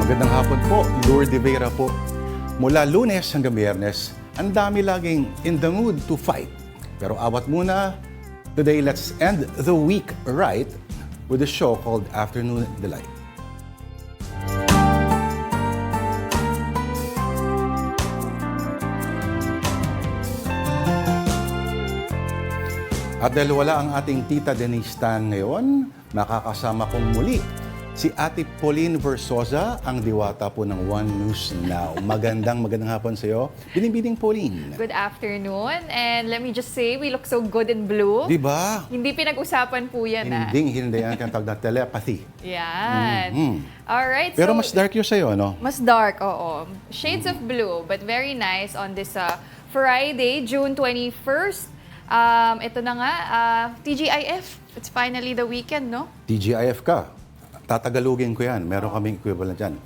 Magandang hapon po, Lourd de Veyra po. Mula Lunes hanggang Biyernes, ang dami laging in the mood to fight. Pero awat muna, today let's end the week right with a show called Afternoon Delight. At dahil wala ang ating tita Denise ngayon, makakasama kong muli si Ate Pauline Versosa, ang diwata po ng One News Now. Magandang hapon sa iyo. Binibining Pauline. Good afternoon. And let me just say, we look so good in blue. Di ba? Hindi pinag-usapan po yan. Hindi yan ang tawag na telepathy. Yan. Alright. Pero so, mas dark yung sa'yo, no? Mas dark, oo. Shades of blue, but very nice on this Friday, June 21st. Ito na nga, TGIF. It's finally the weekend, no? TGIF ka. Tatagalugin ko yan. Meron kaming equivalent dyan.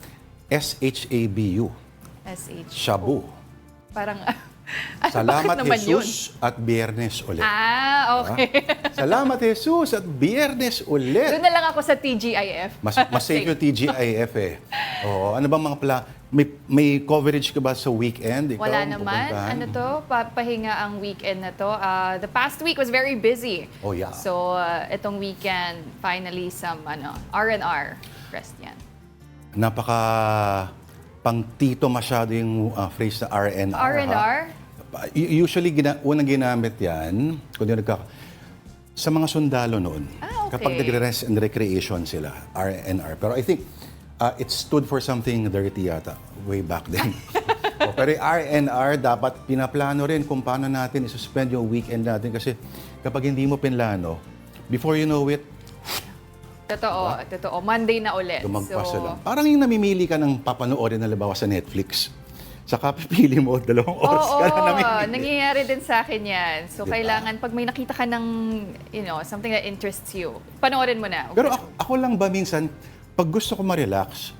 SHABU. SH. Shabu. Parang, Salamat bakit naman Jesus at Biyernes ulit. okay. Salamat Jesus at Biyernes ulit. Doon na lang ako sa TGIF. Mas safe yung TGIF eh. Oo, ano bang mga may coverage ka ba sa weekend? Ikaw, Wala naman. pupuntahan? Ano to? Pahinga ang weekend na to. The past week was very busy. Oh, yeah. So, itong weekend, finally some R&R. Rest yan. Napaka pang-tito masyado yung phrase na R&R. R&R? Usually, unang ginamit yan, sa mga sundalo noon. Okay. Kapag nagre-rest and recreation sila, R&R. Pero I think, it stood for something dirty yata, way back then. Pero R&R, dapat pinaplano rin kung paano natin isuspend yung weekend natin. Kasi kapag hindi mo pinlano, before you know it, Totoo. Monday na ulit. lumagpas lang. Parang yung namimili ka ng papanoorin na labawa sa Netflix. Saka pipili mo, 2 oras ka na namimili. Nangyayari din sa akin yan. So, Diba? kailangan, pag may nakita ka ng, something that interests you, panoorin mo na. Pero ako lang ba minsan, pag gusto ko ma-relax,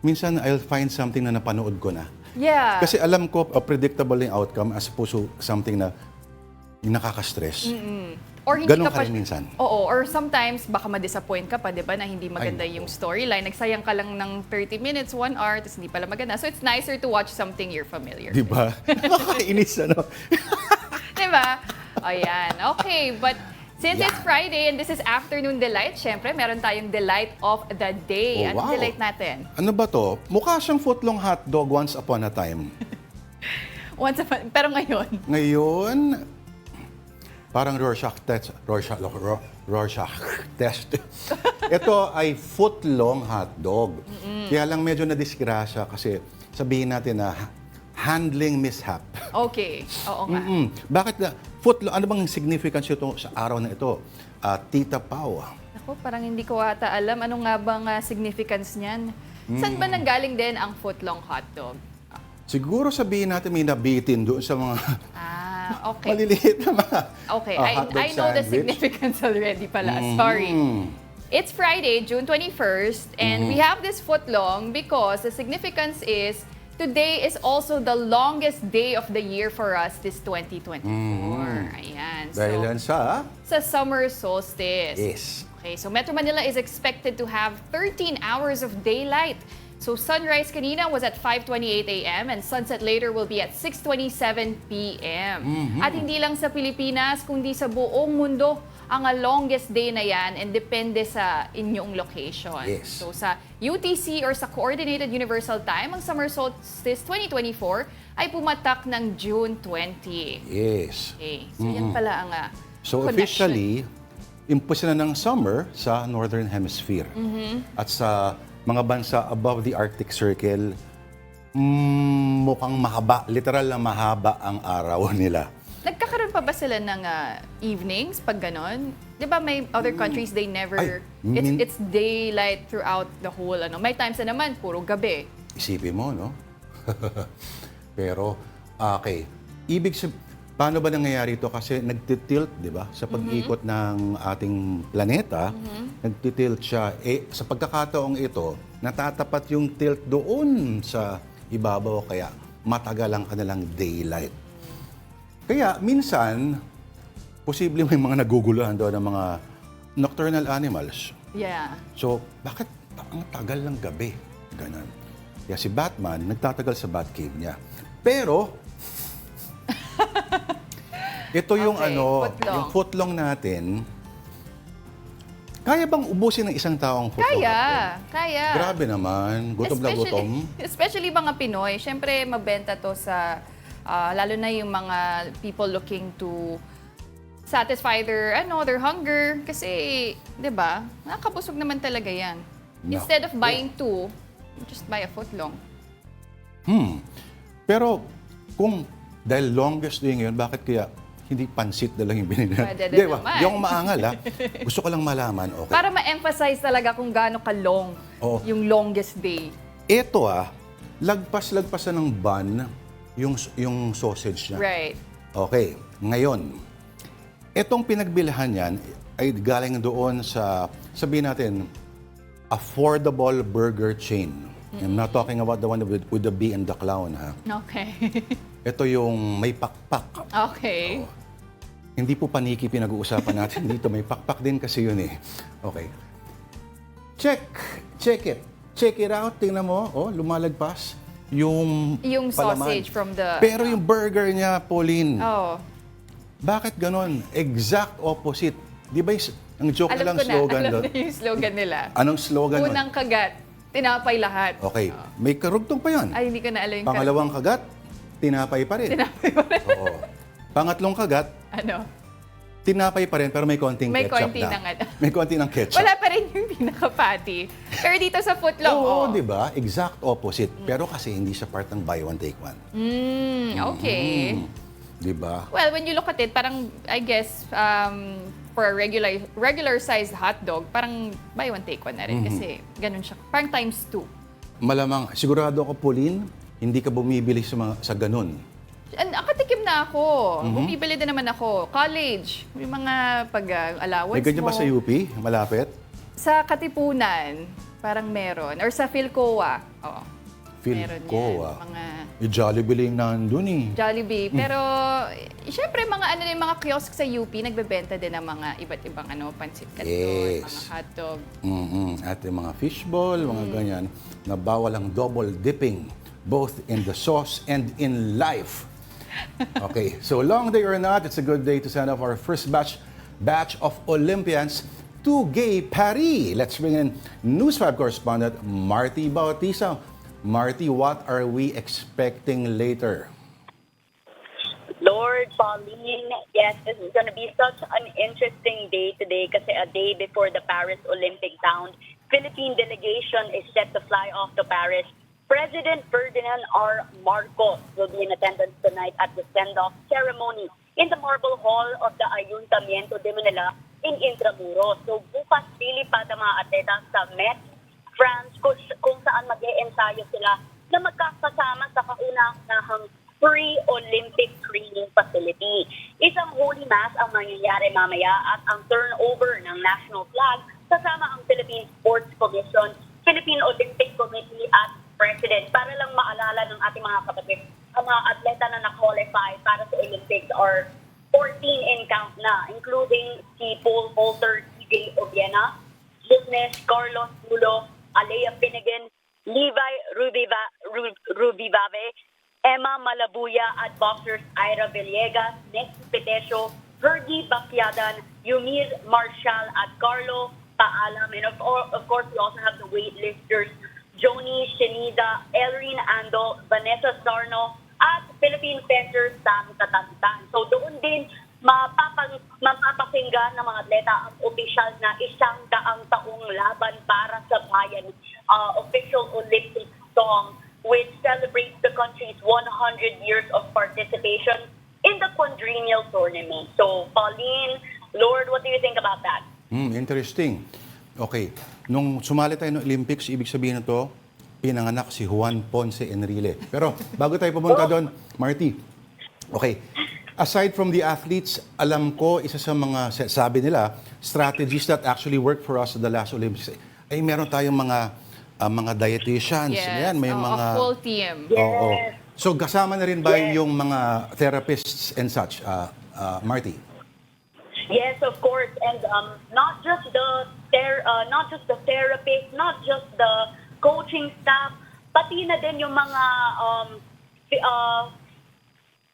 minsan I'll find something na napanood ko na. Yeah. Kasi alam ko, predictable yung outcome as opposed to something na yung nakaka-stress. Or hindi Ganun ka ka pa, rin minsan. Oo, or sometimes baka ma-disappoint ka pa, 'di ba, na hindi maganda Ay, yung storyline. Nagsayang ka lang ng 30 minutes, 1 hour, tapos hindi pala maganda. So it's nicer to watch something you're familiar Di with. ba? Nakakainis, ano? 'Di ba? Ayan. Okay, but since it's Friday and this is Afternoon Delight, syempre meron tayong delight of the day. Oh, Anong wow. delight natin? Ano ba to? Mukha siyang footlong hotdog once upon a time. Pero ngayon, Ngayon, parang Rorschach test. Ito ay footlong hotdog. Kaya lang medyo nadisgrasya kasi sabihin natin na handling mishap. okay. Oo nga. Bakit na footlong? Ano bang significance ito sa araw na ito? Tita Pau. Ako, parang hindi ko ata alam. Ano nga bang significance niyan? Saan ba nanggaling din ang footlong hotdog? Siguro sabihin natin may nabitin doon sa mga Okay. maliliit na mga Okay, hotdog I know the sandwich. significance already pala. Sorry. It's Friday, June 21st, and we have this footlong because the significance is today is also the longest day of the year for us this 2024. Ayan. Dahil yan sa... Sa summer solstice. Yes. Okay, so Metro Manila is expected to have 13 hours of daylight. So sunrise kanina was at 5:28 a.m. and sunset later will be at 6:27 p.m. At hindi lang sa Pilipinas, kundi sa buong mundo, ang longest day na yan and depende sa inyong location. Yes. So sa UTC or sa Coordinated Universal Time, ang Summer Solstice 2024 ay pumatak ng June 20. Yes. Okay, so yan pala ang So connection. officially, impose na ng summer sa Northern Hemisphere. At sa mga bansa above the Arctic Circle, mukhang mahaba, literal na mahaba ang araw nila. Nagkakaroon pa ba sila ng evenings pag ganon? Di ba may other countries, they never, it's daylight throughout the whole, May times na naman, puro gabi. Isipin mo, no? Pero, okay. Paano ba nangyayari ito? Kasi nagtitilt, di ba? Sa pag-ikot ng ating planeta, nagtitilt siya. Sa pagkakataong ito, natatapat yung tilt doon sa ibabaw, kaya matagal ang kanilang daylight. Kaya minsan, posibleng may mga naguguluhan doon ng mga nocturnal animals. Yeah. So, bakit ang tagal ng gabi? Ganun. Kaya si Batman, nagtatagal sa Batcave niya. Pero, ito yung Okay, footlong. yung footlong natin, kaya bang ubusin ng isang tao ang footlong hotdog? Kaya. Grabe naman, gutom na gutom. Especially mga Pinoy. Siyempre, mabenta to sa, lalo na yung mga people looking to satisfy their hunger. Kasi, di ba, nakakabusog naman talaga yan. Instead of buying two, just buy a footlong. Pero, kung dahil longest day ngayon, bakit kaya hindi pansit na lang yung binili natin? Pwede Di ba? naman. Di ako maangal, ha? Gusto ko lang malaman, okay. Para ma-emphasize talaga kung gaano ka-long Oo. yung longest day. Ito lagpas-lagpasan ng bun yung sausage niya. Right. Okay, ngayon, itong pinagbilhan niyan ay galing doon sa, sabihin natin, affordable burger chain. I'm not talking about the one with the bee and the clown, ha? Okay. Ito yung may pakpak. Okay. Hindi po paniki pinag-uusapan natin dito. May pakpak din kasi yun eh. Okay. Check it. Check it out. Tingnan mo. Oh, lumalagpas. Yung palaman. Sausage from the... Pero yung burger niya, Pauline, Oh. bakit ganon? Exact opposite. Di ba ang joke Alam na lang ko na. slogan Alam doon? na yung slogan nila. Anong slogan nun? Unang kagat, tinapay lahat. Okay. May karugtong pa yun. Ay, hindi ko na alam yung Pangalawang kagat, tinapay pa rin. tinapay pa rin. Oo. Pangatlong kagat, Ano? tinapay pa rin pero may konting May ketchup konti na. ng ano. May konti ng ketchup. Wala pa rin yung pinaka-patty. Pero dito sa footlong, Oo, di ba? Exact opposite. Pero kasi hindi siya part ng buy one, take one. Okay. Di ba? Well, when you look at it, parang, I guess, for a regular-sized hot dog, parang buy one, take one na rin. Kasi ganun siya. Parang times 2. Malamang, sigurado ako, Pauline, hindi ka bumibili sa ganun. Nakatikim na ako. Bumibili din naman ako. College. Yung mga pag-allowance May ganyan mo. ba sa UP? Malapit? Sa Katipunan, parang meron. Or sa Philcoa. Oo. Meron Philcoa. yan. Mga Yung Jollibee lang nandun eh. Jollibee. Pero, syempre, mga mga kiosk sa UP, nagbebenta din ng mga iba't ibang pansit canton, Yes. mga hotdog. At yung mga fishball, mga ganyan, na bawal ang double dipping, both in the sauce and in life. Okay, so long day or not, it's a good day to send off our first batch of Olympians to Gay Paris. Let's bring in News 5 correspondent Marty Bautista. Marty, what are we expecting later? Lord, Pauline, yes, this is going to be such an interesting day today kasi a day before the Paris Olympic round. Philippine delegation is set to fly off to Paris. President Ferdinand R. Marcos will be in attendance tonight at the sendoff ceremony in the Marble Hall of the Ayuntamiento de Manila in Intramuros. So bukas lilipad ang mga atleta sa Metz, France, kung saan mag-e-ensayo sila na magkakasama sa kauna-unahang pre-Olympic training facility. Isang holy mass ang mangyayari mamaya at ang turnover ng national flag kasama ang Philippine Sports Commission, Philippine Olympic Committee at President. Para lang maalala ng ating mga kapatid, ang mga atleta na na-qualify para sa Olympics are 14 in count na, including si Pole vaulter EJ Obiena, Denise Carlos Tulo, Alea Pinigan, Levi Rubibabe, Emma Malabuya at boxers Ira Villegas, Nick Petesio, Hergy Bacyadan, Yumir Marshall at Carlo Paalam. And of course, we also have the weightlifters Joni Shenida, Elrin Ando, Vanessa Sarno, at Philippine fencer Sam Katantan. So doon din mapapakinggan ng mga atleta ang opisyal na 100-taong laban para sa bayan official Olympic song which celebrates the country's 100 years of participation in the quadrennial tournament. So Pauline, Lourd, what do you think about that? Interesting. Okay. Nung sumali tayo ng Olympics, ibig sabihin nito, pinanganak si Juan Ponce Enrile. Pero bago tayo pumunta doon, Marty, okay, aside from the athletes, alam ko, isa sa mga, sabi nila, strategies that actually worked for us at the last Olympics, ay meron tayong mga dietitians. Yes. Ayan, may mga... A full team. Oo. So, kasama na rin ba Yes. yung mga therapists and such, Marty? Yes, of course, and not just the therapist, not just the coaching staff, pati na din yung mga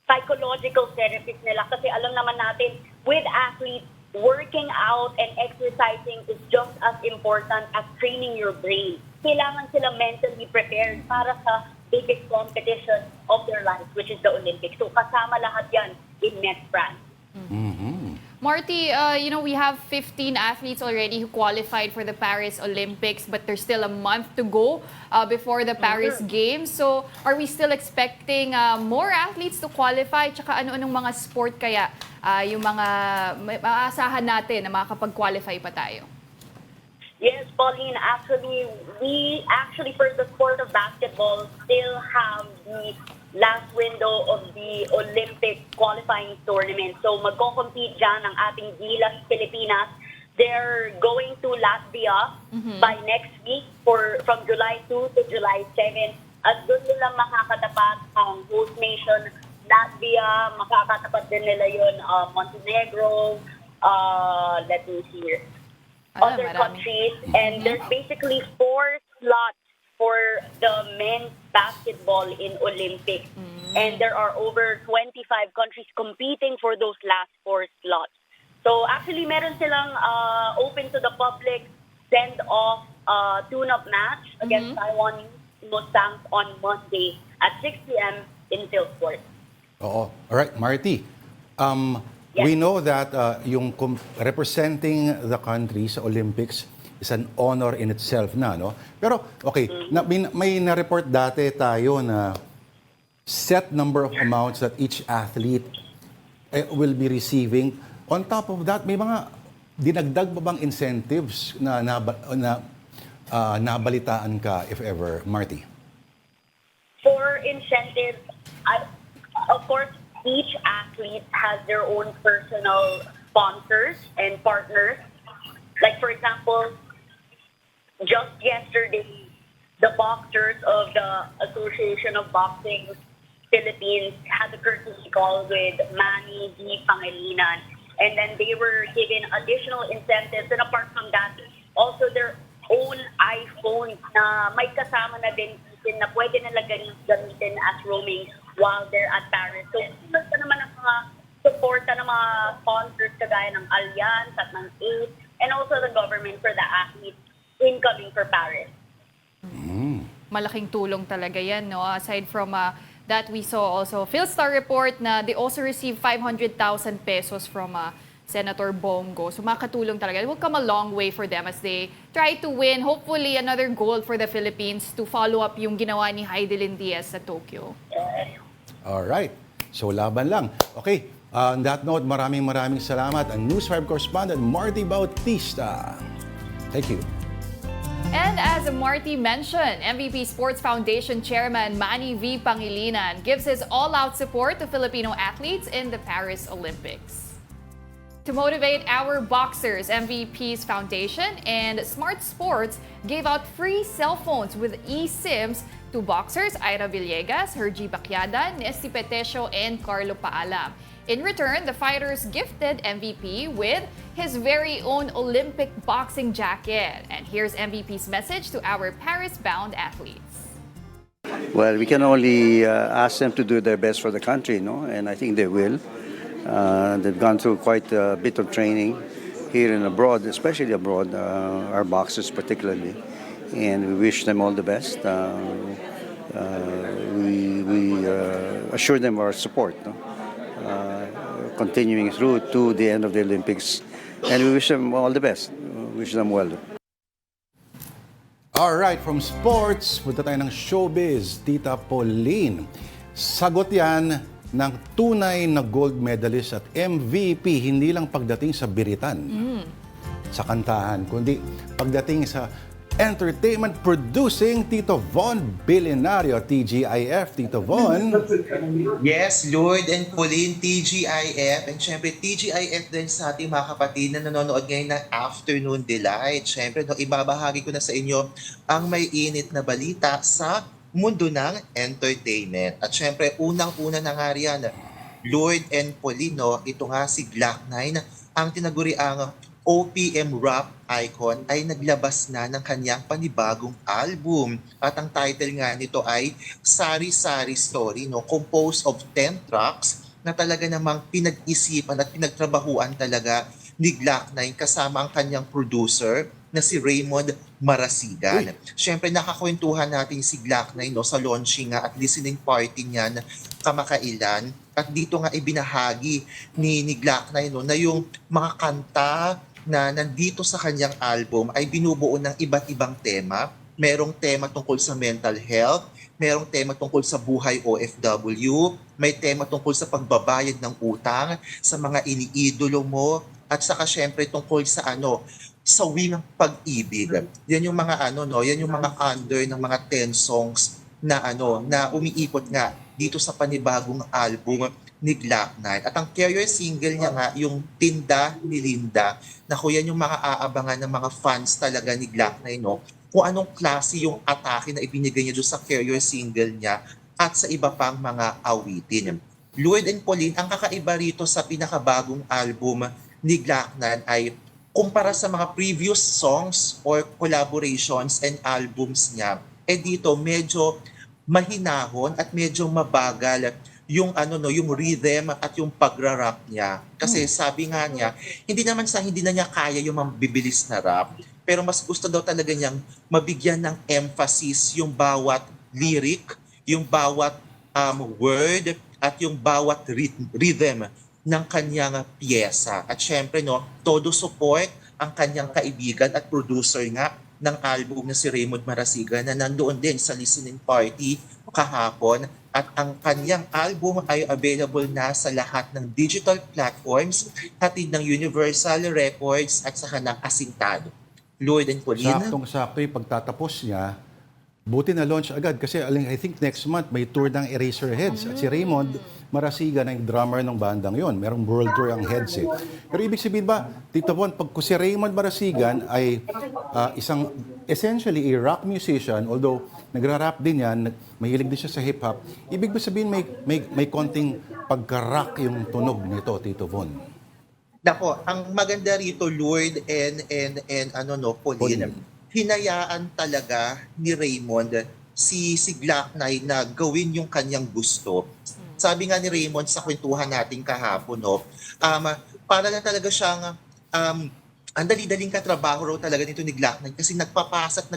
psychological therapist nila. Kasi alam naman natin, with athletes, working out and exercising is just as important as training your brain. Kailangan sila mentally prepared para sa biggest competition of their lives, which is the Olympics. So kasama lahat yan in Metz, France. Marty, we have 15 athletes already who qualified for the Paris Olympics, but there's still a month to go before the Paris Games. So, are we still expecting more athletes to qualify? Tsaka ano-anong mga sport kaya yung mga maaasahan natin na makakapag-qualify pa tayo? Yes, Pauline, we for the sport of basketball still have the last window of the Olympic qualifying tournament. So magko-compete dyan ang ating Gilas Pilipinas. They're going to Latvia by next week from July 2 to July 7. At doon nila makakatapat ang host nation Latvia, makakatapat din nila yun Montenegro, let me see here, other countries. And there's basically 4 slots for the men's basketball in Olympics. And there are over 25 countries competing for those last 4 slots. So actually, meron silang open to the public send-off tune-up match against Taiwan Mustangs on Monday at 6 p.m. in Philsport. Oo. Alright, Marty. We know that yung representing the country sa Olympics is an honor in itself na, no? Pero, okay, may na-report dati tayo na set number of amounts that each athlete will be receiving. On top of that, may mga dinagdag ba bang incentives na nabalitaan ka, if ever, Marty? For incentives, of course, each athlete has their own personal sponsors and partners. Like, for example, just yesterday, the boxers of the Association of Boxing Philippines had a courtesy call with Manny V. Pangilinan, and then they were given additional incentives. And apart from that, also their own iPhones na may kasama na din na pwede nila gamitin as roaming while they're at Paris. So, gusto naman ang mga suporta ng mga sponsors kagaya ng Allianz at ng AID, and also the government for the athletes incoming for Paris. Malaking tulong talaga yan, no? Aside from that, we saw also Philstar report na they also received 500,000 pesos from Senator Bongo. So makatulong talaga. It will come a long way for them as they try to win, hopefully, another gold for the Philippines to follow up yung ginawa ni Heidelin Diaz sa Tokyo. Alright. So, laban lang. Okay. On that note, maraming salamat. Ang News 5 correspondent, Marty Bautista. Thank you. And as Marty mentioned, MVP Sports Foundation Chairman Manny V. Pangilinan gives his all-out support to Filipino athletes in the Paris Olympics. To motivate our boxers, MVP's Foundation and Smart Sports gave out free cell phones with eSIMs to boxers Ira Villegas, Hergy Baquiada, Nesty Petesio, and Carlo Paalam. In return, the fighters gifted MVP with his very own Olympic boxing jacket. And here's MVP's message to our Paris-bound athletes. Well, we can only ask them to do their best for the country, no? And I think they will. They've gone through quite a bit of training here and abroad, especially abroad, our boxers particularly. And we wish them all the best. We assure them our support, no? Continuing through to the end of the Olympics. And we wish them all the best. We wish them well. Alright, from sports, punta tayo ng showbiz, Tita Pauline. Sagot yan ng tunay na gold medalist at MVP, hindi lang pagdating sa biritan, sa kantahan, kundi pagdating sa entertainment producing, Tito Von Billionario, TGIF. Tito Von. Yes, Lourd and Pauline, TGIF. And syempre, TGIF din sa ating mga kapatid na nanonood ngayon ng Afternoon Delight. Syempre, no, ibabahagi ko na sa inyo ang may init na balita sa mundo ng entertainment. At syempre, unang-una na nga riyan, Lourd and Pauline, no, ito nga si Glock 9, ang tinaguri ang OPM rap icon ay naglabas na ng kanyang panibagong album. At ang title nga nito ay Sari Sari Story, no? Composed of 10 tracks na talaga namang pinag-isipan at pinagtrabahuan talaga ni Glock 9 kasama ang kanyang producer na si Raymond Marasigan. Siyempre nakakwentuhan natin si Glock 9 no, sa launching nga at listening party niyan kamakailan. At dito nga ibinahagi ni Glock 9 no, na yung mga kanta na nandito sa kanyang album ay binubuo ng iba't ibang tema. Merong tema tungkol sa mental health, merong tema tungkol sa buhay OFW, may tema tungkol sa pagbabayad ng utang sa mga iniidolo mo, at saka syempre tungkol sa sa wingang pag-ibig. Yan yung mga yan yung mga under ng mga 10 songs na na umiikot nga dito sa panibagong album ni Glock 9. At ang career single niya nga, yung Tinda ni Linda, na yan yung mga aabangan ng mga fans talaga ni Glock 9, no? Kung anong klase yung atake na ibinigay niya doon sa career single niya at sa iba pang mga awitin. Lourd and Pauline, ang kakaiba rito sa pinakabagong album ni Glock 9 ay kumpara sa mga previous songs or collaborations and albums niya, dito medyo mahinahon at medyo mabagal yung yung rhythm at yung pagra-rap niya. Kasi sabi nga niya, hindi na niya kaya yung mabibilis na rap, pero mas gusto daw talaga niyang mabigyan ng emphasis yung bawat lyric, yung bawat word at yung bawat rhythm ng kanyang piyesa. At syempre todo support ang kanyang kaibigan at producer nga ng album na si Raymond Marasigan na nandoon din sa listening party kahapon. At ang kanyang album ay available na sa lahat ng digital platforms, hatid ng Universal Records at saka ng Asintado. Lourd and Pauline. Saktong-sakto yung pagtatapos niya, buti na launch agad kasi I think next month may tour ng Eraserheads. At si Raymond Marasigan ang drummer ng bandang yon. Merong world tour ang Heads eh. Pero ibig sabihin ba, Tito Von, pag si Raymond Marasigan ay isang essentially a rock musician, although nagra-rap din yan, mahilig din siya sa hip-hop, ibig ba sabihin may konting pagka-rock yung tunog nito, Tito Von? Nako, ang maganda rito, Lourd and Pauline, hinayaan talaga ni Raymond si Glock 9 na gawin yung kanyang gusto. Sabi nga ni Raymond sa kwentuhan natin kahapon, para lang talaga siyang ang dali-daling katrabaho raw talaga nito ni Glock 9 kasi nagpapasa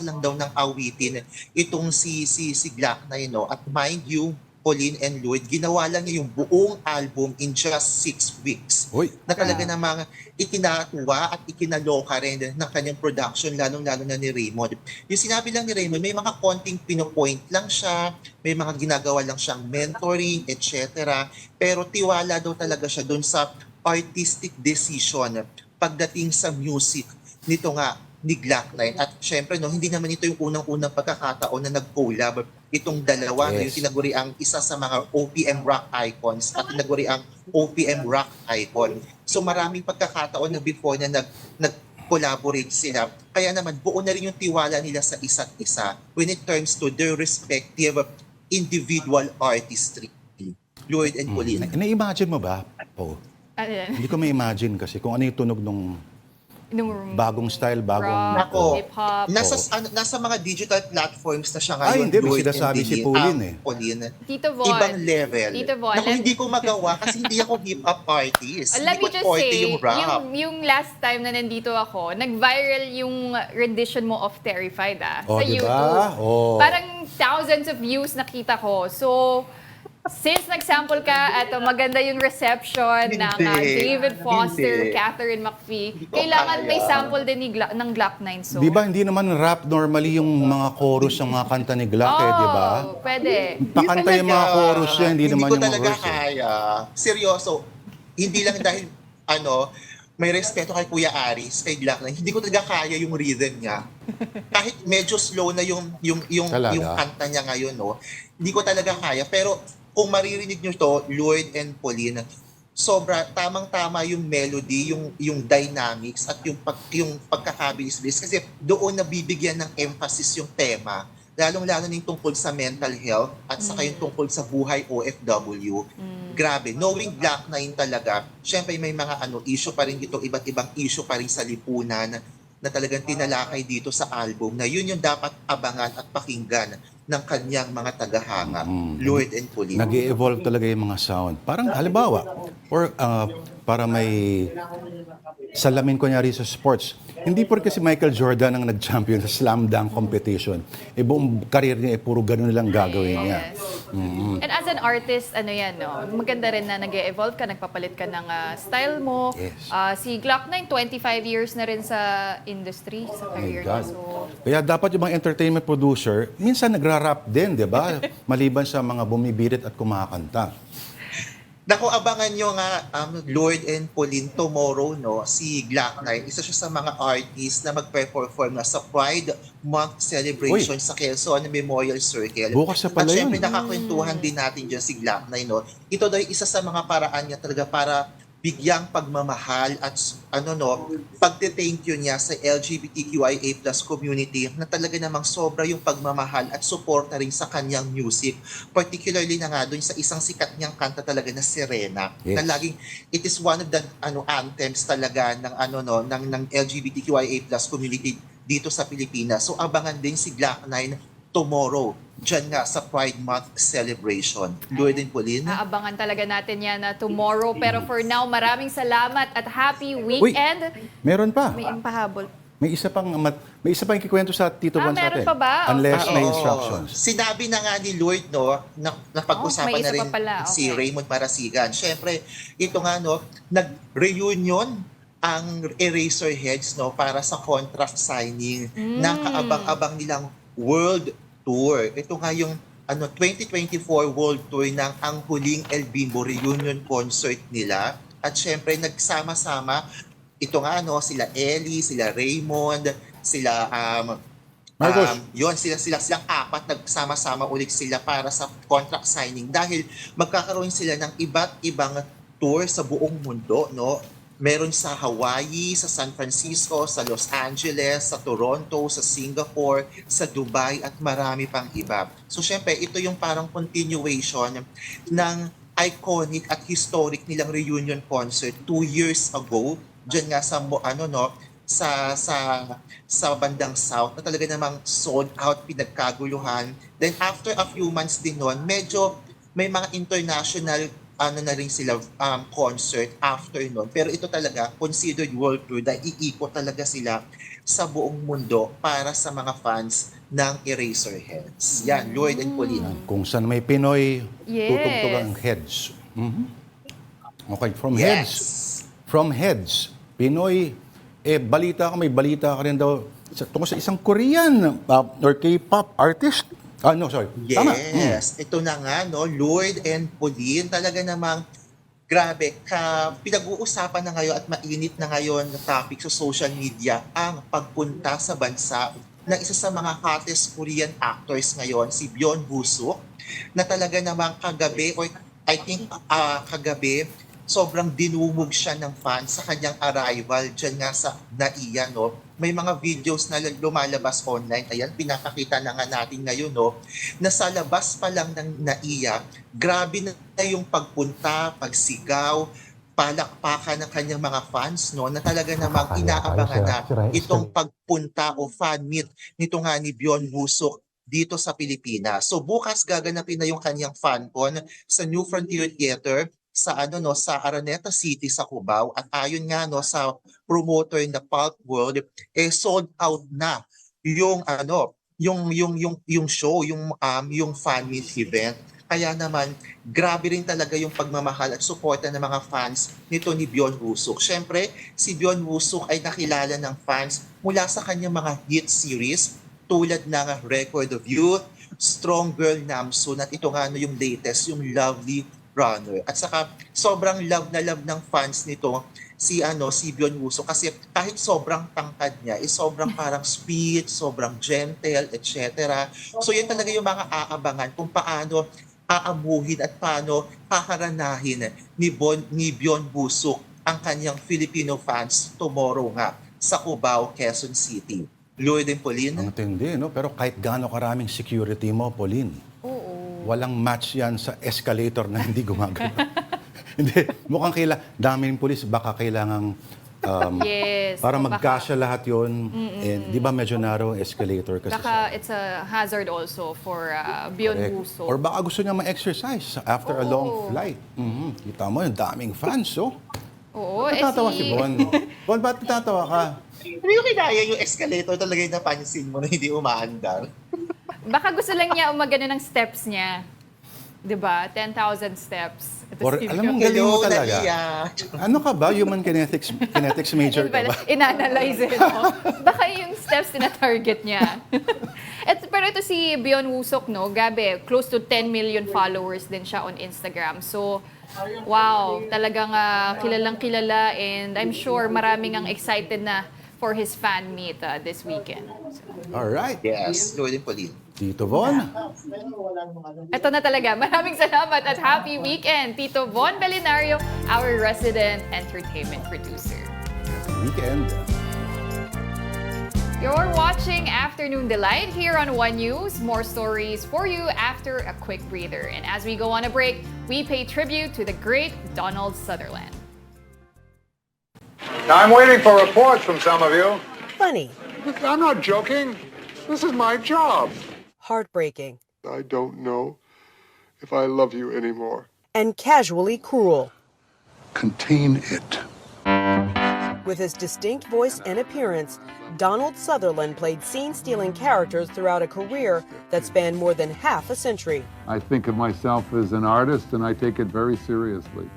lang daw ng awitin itong si Glock 9, no? At mind you, Pauline and Lourd, ginawa lang niya yung buong album in just 6 weeks. Uy. Na talaga namang ikinatuwa at ikinaloka rin ng kanyang production, lalong-lalo na ni Raymond. Yung sinabi lang ni Raymond, may mga konting pinopoint lang siya, may mga ginagawa lang siyang mentoring, etc. Pero tiwala daw talaga siya doon sa artistic decision pagdating sa music nito nga ni Glock 9. At syempre, hindi naman ito yung unang-unang pagkakataon na nag-collab itong dalawa, Yes. yung tinaguri ang isa sa mga OPM rock icons at tinaguri ang OPM rock icon. So maraming pagkakataon na before na nag-collaborate sila. Kaya naman, buo na rin yung tiwala nila sa isa't isa when it comes to their respective individual artistry. Lourd and Pauline. Na-imagine mo ba, Po? Hindi ko ma-imagine kasi kung ano yung tunog nung bagong style, bagong... Rock, Nako, hip-hop. nasa mga digital platforms na siya ngayon. Ay, hindi. May Lourd sinasabi and si Denise. Pauline eh. Pauline. Tito Von. Ibang level. Tito Von, Naku, hindi ko magawa kasi hindi ako hip-hop artist. Let Hindi me ko just forte say, yung rap. yung last time na nandito ako, nag-viral yung rendition mo of Terrified Oh, sa diba? YouTube. Oh. Parang thousands of views nakita ko. So, since nag-sample ka, eto maganda yung reception ng David Foster, Hindi. Catherine McPhee. Hindi ko Kailangan kaya. may sample din ng Glock 9. So, Di ba hindi naman rap normally yung mga chorus ng mga kanta ni Glock di ba? Pwede. Pakanta yung mga chorus niya, hindi naman ko yung talaga verse. kaya. Seryoso. Hindi lang dahil, may respeto kay Kuya Aris, kay Glock 9. Hindi ko talaga kaya yung rhythm niya. Kahit medyo slow na yung Talaga? kanta niya ngayon, hindi ko talaga kaya. Pero kung maririnig nyo to, Lourd and Pauline, sobra, tamang-tama yung melody, yung dynamics, at yung pagkakabilis-bilis. Kasi doon nabibigyan ng emphasis yung tema, lalong-lalo na yung tungkol sa mental health at saka yung tungkol sa buhay OFW. grabe, knowing Black 9 talaga, syempre may mga issue pa rin dito, iba't ibang issue pa rin sa lipunan na talagang tinalakay dito sa album na yun yung dapat abangan at pakinggan ng kanyang mga tagahanga, Lourd and Pauline. Nag-evolve talaga yung mga sound. Parang halimbawa, or para may salamin kunyari sa sports. Hindi porque si Michael Jordan ang nag-champion sa slam dunk competition. Buong career niya, puro ganun lang gagawin niya. Yes. And as an artist, maganda rin na nag-evolve ka, nagpapalit ka ng style mo. Yes. Si Glock 9, 25 years na rin sa industry, sa career niya. So, Kaya dapat yung mga entertainment producer, minsan nagra-rap din, di ba? Maliban sa mga bumibirit at kumakanta. Naku, abangan nyo nga, Lourd and Pauline, tomorrow, si Glock 9, isa siya sa mga artists na mag-perform na sa Pride Month celebration sa Quezon Memorial Circle. Bukas na pala At yun. syempre, nakakwentuhan din natin dyan si Glock 9, Ito daw isa sa mga paraan niya talaga para bigyang pagmamahal at pagte-thank you niya sa LGBTQIA+ community na talaga namang sobra yung pagmamahal at suporta rin sa kanyang music. Particularly na nga doon sa isang sikat niyang kanta talaga na Sirena. Yes. Na laging it is one of the anthems talaga ng ng LGBTQIA+ community dito sa Pilipinas. So abangan din si Glock 9 tomorrow, dyan nga sa Pride Month celebration. Lourd and Pauline? aabangan talaga natin yan na tomorrow. Pero for now, maraming salamat at happy weekend. Meron pa. May impahabol. May isa pang ikikwento sa Tito Bon sa meron atin. pa ba? Unless may Oo. instructions. Sinabi na nga ni Lourd, na napag-usapan may na isa rin pa pala. si Okay. Raymond Marasigan. Siyempre, ito nga, nag-reunion ang Eraserheads para sa contract signing ng kaabang-abang nilang World Tour. Ito nga yung 2024 World Tour ng ang huling El Bimbo reunion concert nila. At syempre, nagsama-sama ito nga sila Ellie, sila Raymond, sila Marcos. silang apat nagsama-sama ulit sila para sa contract signing dahil magkakaroon sila ng iba't ibang tour sa buong mundo, Meron sa Hawaii, sa San Francisco, sa Los Angeles, sa Toronto, sa Singapore, sa Dubai at marami pang iba. So syempre, ito yung parang continuation ng iconic at historic nilang reunion concert 2 years ago diyan nga sa sa bandang South na talaga namang sold out, pinagkaguluhan. Then after a few months din noon, medyo may mga international na rin sila concert after nun. Pero ito talaga, considered world tour dahil iikot talaga sila sa buong mundo para sa mga fans ng Eraserheads. Yan, Lourd and Pauline. Kung saan may Pinoy, Yes. tutugtog ang heads. Okay, Yes. From heads, Pinoy, balita ka, may balita ka rin daw tungkol sa isang Korean or K-pop artist. Tama. Yes, ito na nga, Lourd and Pauline, talaga namang grabe, pinag-uusapan na ngayon at mainit na ngayon na topic sa social media ang pagpunta sa bansa ng isa sa mga hottest Korean actors ngayon, si Byun Woo-suk, na talaga namang kagabi, or I think kagabi, sobrang dinumog siya ng fans sa kanyang arrival dyan nga sa NAIA, May mga videos na lumalabas online. Ayan, pinapakita na nga natin ngayon, na sa labas pa lang ng NAIA, grabe na yung pagpunta, pagsigaw, palakpakan ng kanyang mga fans, na talaga namang inaabangan na itong pagpunta o fan meet nito nga ni Byun Woo-suk dito sa Pilipinas. So bukas gaganapin na yung kanyang fancon sa New Frontier Theater sa sa Araneta City sa Cubao, at ayon nga sa promoter na Pulp World, sold out na yung yung show, yung fan meet event. Kaya naman grabe rin talaga yung pagmamahal at suporta ng mga fans nito ni Byun Woo-suk. Syempre, si Byun Woo-suk ay nakilala ng fans mula sa kanyang mga hit series tulad ng Record of Youth, Strong Girl Namsoon, at ito nga yung latest, yung Lovely Runner. At saka sobrang love na love ng fans nito si Byun Woo-suk kasi kahit sobrang tangkad niya, sobrang parang sweet, sobrang gentle, etc. So yun talaga yung mga aabangan kung paano aamuhin at paano haharanahin ni Byun Woo-suk ang kanyang Filipino fans tomorrow nga sa Cubao, Quezon City. Lourd and Pauline? Ang tindi, Pero kahit gaano karaming security mo, Pauline, Oo. Walang match yan sa escalator na hindi gumagana. Hindi, mukhang daming pulis, baka kailangang Yes. para baka- magkasya lahat yun. And, di ba medyo narrow ang escalator? Kasi Baka it's a hazard also for beyond correct. uso. Or baka gusto niya ma-exercise after a long flight. Kita mo, yung daming fans, oh. Oo, Ba't natatawa si Bon? Bon, ba't natatawa ka? Hindi ko kinaya yung escalator talaga yung napansin mo na hindi umaandar. Baka gusto lang niya umagano ng steps niya. 'Di ba? 10,000 steps. Ito Or, si alam mo, Beyond. galing mo Hello, talaga. Nadia. Ano ka ba? Human kinetics major ka ba? Inanalyze it. No? Baka yung steps na target niya. Pero ito si Beyond Wusok, no? Gabi, close to 10 million followers din siya on Instagram. So, wow, talagang kilalang kilala, and I'm sure maraming ang excited na for his fan meet this weekend. So, Alright. Yes, Lourd and Pauline. Tito Von. ito na talaga. Maraming salamat at happy weekend, Tito Von Belinario, our resident entertainment producer. Weekend. You're watching Afternoon Delight here on One News. More stories for you after a quick breather. And as we go on a break, we pay tribute to the great Donald Southerland. Now, I'm waiting for reports from some of you. Funny, I'm not joking. This is my job. heartbreaking, I don't know if I love you anymore. and casually cruel. Contain it. With his distinct voice and appearance, Donald Southerland played scene-stealing characters throughout a career that spanned more than half a century. I think of myself as an artist, and I take it very seriously.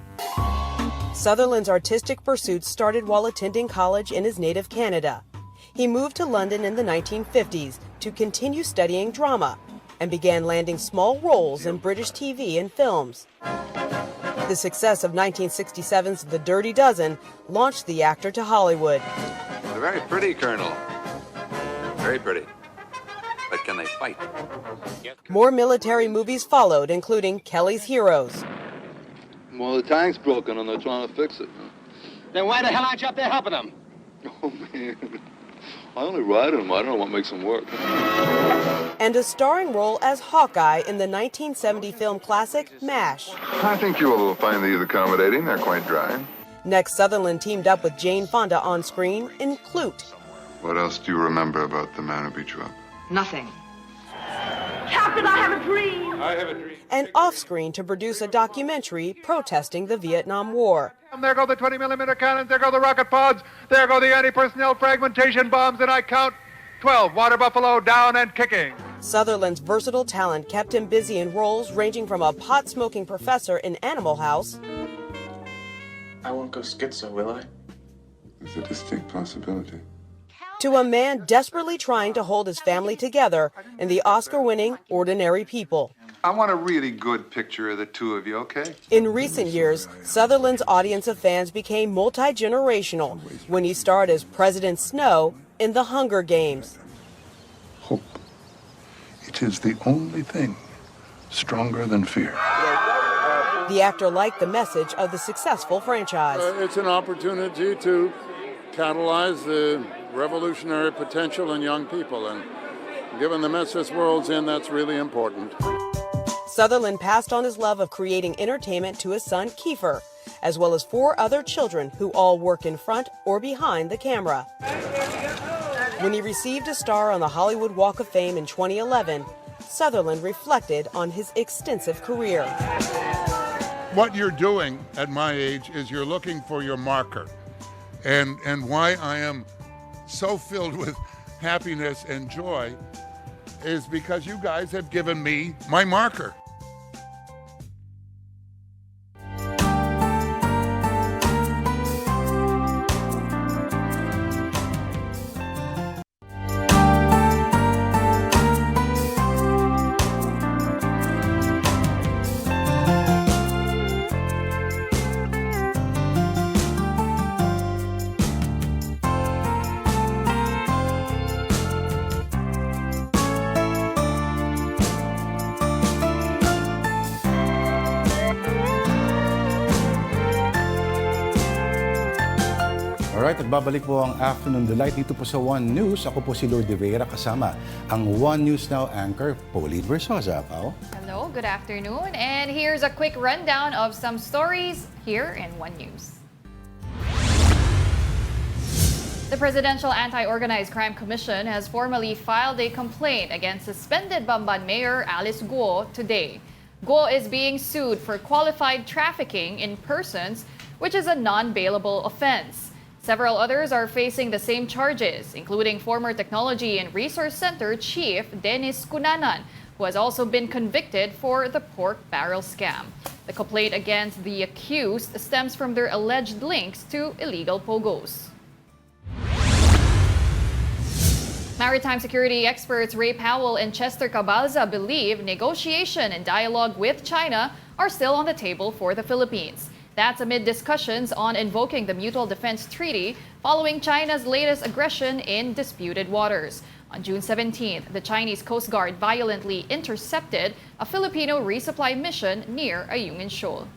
Sutherland's artistic pursuits started while attending college in his native Canada. He moved to London in the 1950s to continue studying drama and began landing small roles in British TV and films. The success of 1967's The Dirty Dozen launched the actor to Hollywood. They're very pretty, Colonel. Very pretty. But can they fight? More military movies followed, including Kelly's Heroes. Well, the tank's broken and they're trying to fix it. Then why the hell aren't you up there helping them? Oh, man. I only ride them. I don't know what makes them work. And a starring role as Hawkeye in the 1970 film classic MASH. I think you will find these accommodating. They're quite dry. Next, Sutherland teamed up with Jane Fonda on screen in Clute. What else do you remember about the man who beat you up? Nothing. Captain, I have a dream. I have a dream. And off-screen to produce a documentary protesting the Vietnam War. There go the 20mm cannons, there go the rocket pods, there go the anti-personnel fragmentation bombs, and I count 12. Water buffalo down and kicking. Sutherland's versatile talent kept him busy in roles ranging from a pot-smoking professor in Animal House I won't go schizo, will I? There's a distinct possibility. to a man desperately trying to hold his family together in the Oscar-winning Ordinary People. I want a really good picture of the two of you, okay? In recent years, Sutherland's audience of fans became multi-generational when he starred as President Snow in The Hunger Games. Hope. It is the only thing stronger than fear. The actor liked the message of the successful franchise. It's an opportunity to catalyze the revolutionary potential in young people, and given the mess this world's in, that's really important. Southerland passed on his love of creating entertainment to his son Kiefer, as well as 4 other children who all work in front or behind the camera. When he received a star on the Hollywood Walk of Fame in 2011, Southerland reflected on his extensive career. What you're doing at my age is you're looking for your marker. And why I am so filled with happiness and joy is because you guys have given me my marker. Alright, at babalik po ang Afternoon Delight dito po sa One News. Ako po si Lourd Veyra kasama ang One News Now anchor, Pauline Versosa. Pao? Hello, good afternoon. And here's a quick rundown of some stories here in One News. The Presidential Anti-Organized Crime Commission has formally filed a complaint against suspended Bamban Mayor Alice Guo today. Guo is being sued for qualified trafficking in persons, which is a non-bailable offense. Several others are facing the same charges, including former Technology and Resource Center Chief Denise, who has also been convicted for the pork barrel scam. The complaint against the accused stems from their alleged links to illegal pogos. Maritime security experts Ray Powell and Chester Cabalza believe negotiation and dialogue with China are still on the table for the Philippines. That's amid discussions on invoking the Mutual Defense Treaty following China's latest aggression in disputed waters. On June 17th, the Chinese Coast Guard violently intercepted a Filipino resupply mission near Ayungin Shoal.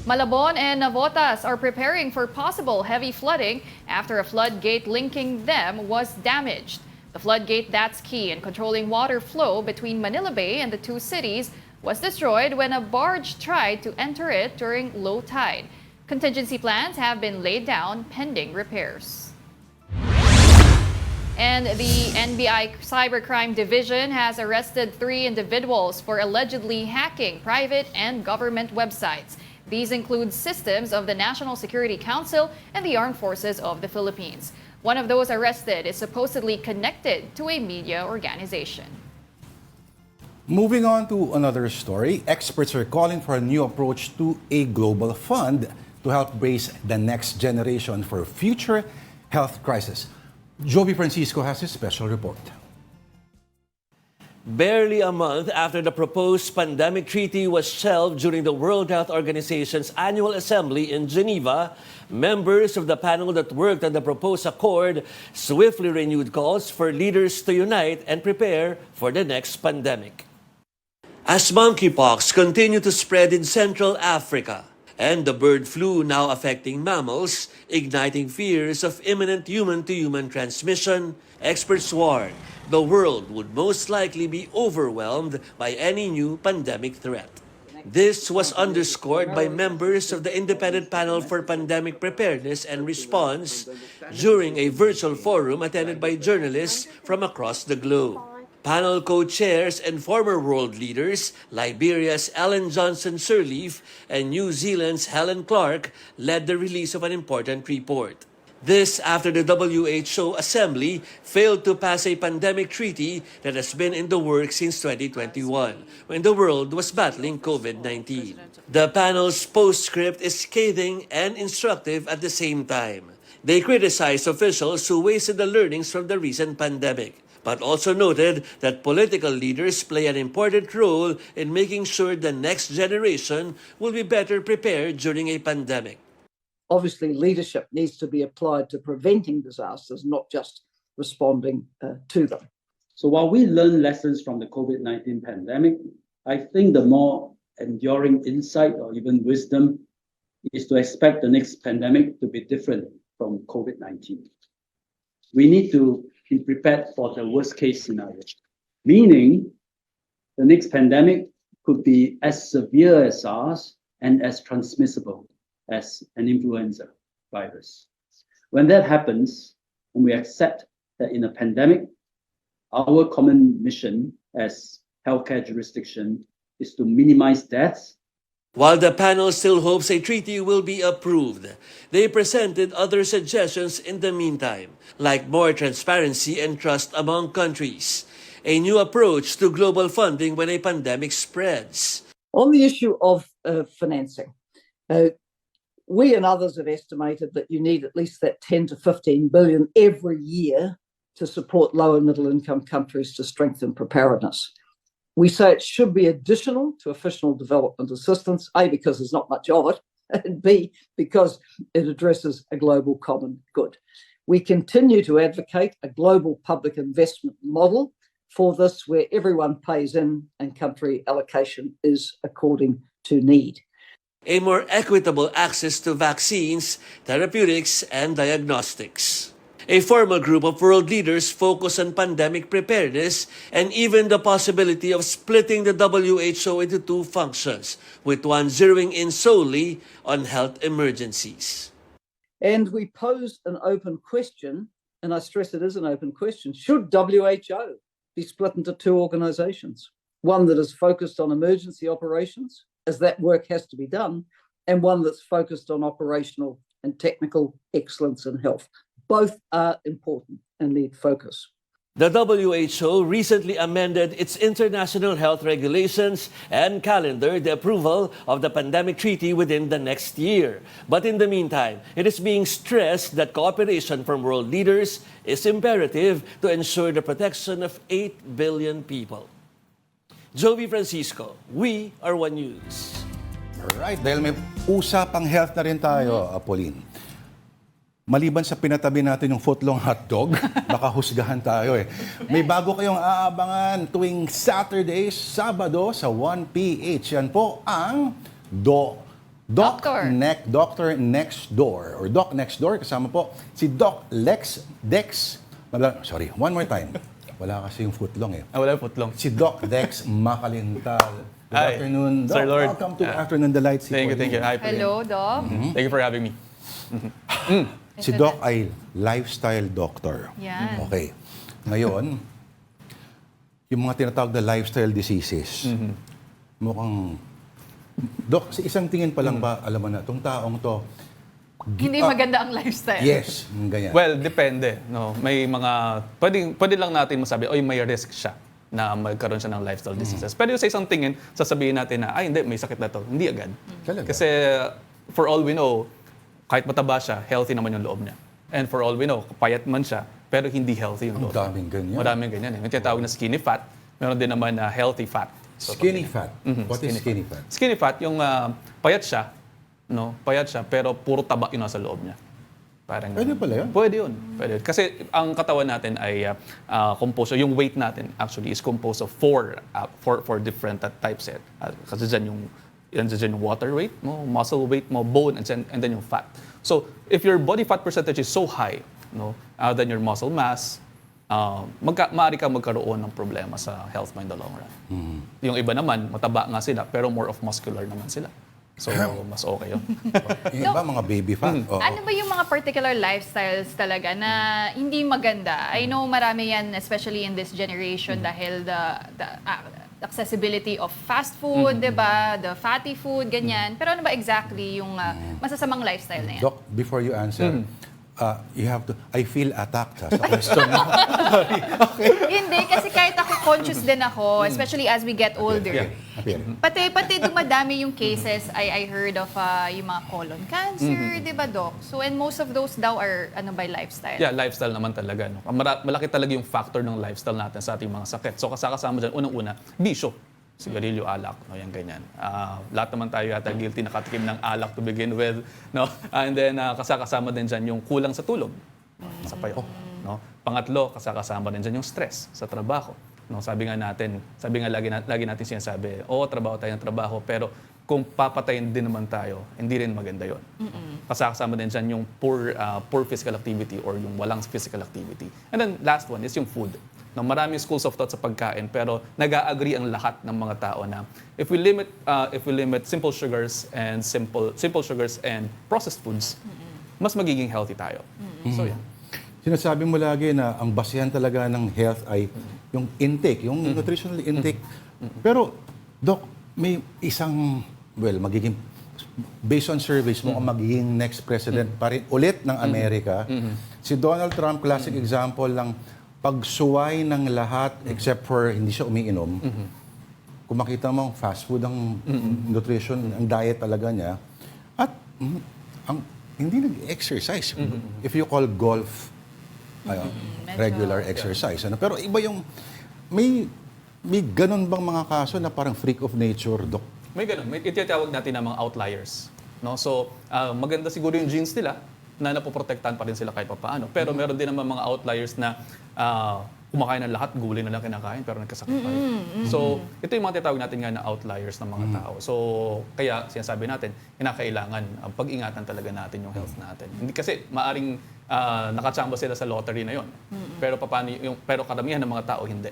Malabon and Navotas are preparing for possible heavy flooding after a floodgate linking them was damaged. The floodgate that's key in controlling water flow between Manila Bay and the two cities was destroyed when a barge tried to enter it during low tide. Contingency plans have been laid down pending repairs. And the NBI Cybercrime Division has arrested 3 individuals for allegedly hacking private and government websites. These include systems of the National Security Council and the Armed Forces of the Philippines. One of those arrested is supposedly connected to a media organization. Moving on to another story, experts are calling for a new approach to a global fund to help raise the next generation for future health crisis. Joby Francisco has a special report. Barely a month after the proposed pandemic treaty was shelved during the World Health Organization's annual assembly in Geneva, members of the panel that worked on the proposed accord swiftly renewed calls for leaders to unite and prepare for the next pandemic. As monkeypox continued to spread in Central Africa and the bird flu now affecting mammals, igniting fears of imminent human-to-human transmission, experts warn the world would most likely be overwhelmed by any new pandemic threat. This was underscored by members of the Independent Panel for Pandemic Preparedness and Response during a virtual forum attended by journalists from across the globe. Panel co-chairs and former world leaders, Liberia's Ellen Johnson Sirleaf and New Zealand's Helen Clark, led the release of an important report. This after the WHO Assembly failed to pass a pandemic treaty that has been in the works since 2021, when the world was battling COVID-19. The panel's postscript is scathing and instructive at the same time. They criticized officials who wasted the learnings from the recent pandemic, but also noted that political leaders play an important role in making sure the next generation will be better prepared during a pandemic. Obviously, leadership needs to be applied to preventing disasters, not just responding to them. So while we learn lessons from the COVID-19 pandemic, I think the more enduring insight or even wisdom is to expect the next pandemic to be different from COVID-19. We need to be prepared for the worst case scenario, meaning the next pandemic could be as severe as SARS and as transmissible as an influenza virus. When that happens, and we accept that in a pandemic, our common mission as healthcare jurisdiction is to minimize deaths. While the panel still hopes a treaty will be approved, they presented other suggestions in the meantime, like more transparency and trust among countries, a new approach to global funding when a pandemic spreads. On the issue of financing, we and others have estimated that you need at least that 10 to 15 billion every year to support low and middle income countries to strengthen preparedness. We say it should be additional to official development assistance, A, because there's not much of it, and B, because it addresses a global common good. We continue to advocate a global public investment model for this, where everyone pays in and country allocation is according to need. a more equitable access to vaccines, therapeutics, and diagnostics. A formal group of world leaders focused on pandemic preparedness and even the possibility of splitting the WHO into two functions, with one zeroing in solely on health emergencies. And we posed an open question, and I stress it is an open question, should WHO be split into two organizations? One that is focused on emergency operations, as that work has to be done, and one that's focused on operational and technical excellence in health. Both are important and need focus. The WHO recently amended its international health regulations and calendar the approval of the pandemic treaty within the next year. But in the meantime, it is being stressed that cooperation from world leaders is imperative to ensure the protection of 8 billion people. Joey Francisco, we are One News. Alright, dahil may usapang health na rin tayo, Pauline. Maliban sa pinatabi natin yung footlong hotdog, baka husgahan tayo eh. May bago kayong aabangan tuwing Saturday, Sabado sa 1PH. Yan po ang Doctor Next Door or Doc Next Door. Kasama po si Doc Dex. Sorry, one more time. Wala kasi yung footlong eh. Wala yung footlong. Si Doc Dex Makalintal. Good afternoon, Doc. Sir Lourd. Welcome to Afternoon Delight. Thank you. Hi, Hello, Doc. Thank you for having me. Si Doc ay lifestyle doctor. Yan. Okay. Ngayon, yung mga tinatawag na lifestyle diseases, mukhang, Doc, sa isang tingin pa lang ba, alam mo na, itong taong to, Hindi maganda ang lifestyle. yes, ganyan. Well, depende. No? May mga, pwede lang natin masabi, oy, may risk siya na magkaroon siya ng lifestyle diseases. Pero sa isang tingin, sasabihin natin na, ay hindi, may sakit na to. Hindi agad. Talaga? Kasi for all we know, kahit mataba siya, healthy naman yung loob niya. And for all we know, payat man siya, pero hindi healthy yung loob. Daming ganyan. Madaming ganyan. May tinatawag na skinny fat. Meron din naman na healthy fat. So, Skinny fat? What is skinny fat? Skinny fat, yung payat siya, pero puro taba yung nasa loob niya. Parang, Pwede pala yun? Pwede yun. Kasi ang katawan natin ay composed, yung weight natin actually is composed of four different types. Kasi dyan yung water weight mo, muscle weight mo, bone, and then yung fat. So, if your body fat percentage is so high, than your muscle mass, maaari ka magkaroon ng problema sa health mo in the long run. Yung iba naman, mataba nga sila, pero more of muscular naman sila. So, mas okay yun. Yung iba, mga baby fat. Ano ba yung mga particular lifestyles talaga na hindi maganda? I know marami yan, especially in this generation, dahil the accessibility of fast food, diba? The fatty food, ganyan. Pero ano ba exactly yung masasamang lifestyle na yan? Doc, before you answer, you have to, I feel attacked sa question mo. Sorry. Okay. Hindi, kasi kahit ako conscious din ako, especially as we get older. Pati dumadami yung cases, I heard of yung mga colon cancer, di ba, Doc? So, and most of those daw are, by lifestyle? Yeah, lifestyle naman talaga. No? Malaki talaga yung factor ng lifestyle natin sa ating mga sakit. So, kasama dyan, unang-una, bisyo. Sigarilyo, alak, yan ganyan. Lahat naman tayo yata guilty nakatikim ng alak to begin with. No? And then, kasama din dyan yung kulang sa tulog. Sa payo. No? Pangatlo, kasama din dyan yung stress sa trabaho. No, sabi nga lagi natin sinasabi, trabaho tayo ng trabaho, pero kung papatayin din naman tayo, hindi rin maganda yon. Kasama din dyan yung poor physical activity or yung walang physical activity. And then last one is yung food. No, maraming schools of thought sa pagkain, pero nag-agree ang lahat ng mga tao na if we limit simple sugars and processed foods, mas magiging healthy tayo. So yeah. Sinasabi mo lagi na ang basihan talaga ng health ay yung intake, yung nutritional intake. Pero, Doc, may isang, magiging, based on surveys mo, ang magiging next president pa rin ulit ng Amerika. Si Donald Trump, classic example ng pagsuway ng lahat except for hindi siya umiinom. Kung makita mo, fast food ang nutrition, ang diet talaga niya. At hindi nag-exercise. If you call golf regular exercise. Pero iba yung, may ganun bang mga kaso na parang freak of nature, Doc? May ganun. May itiyatawag natin na mga outliers. No? So, maganda siguro yung genes nila na napoprotektahan pa rin sila kahit paano. Pero meron din naman mga outliers na kumakain ng lahat, gulay na lang kinakain, pero nagkasakit pa rin. So, ito yung mga tinatawag natin nga na outliers ng mga tao. So, kaya sinasabi natin, kinakailangan pag-ingatan talaga natin yung health natin. Hindi kasi maaring nakachamba sila sa lottery na yon. Pero pero karamihan ng mga tao hindi.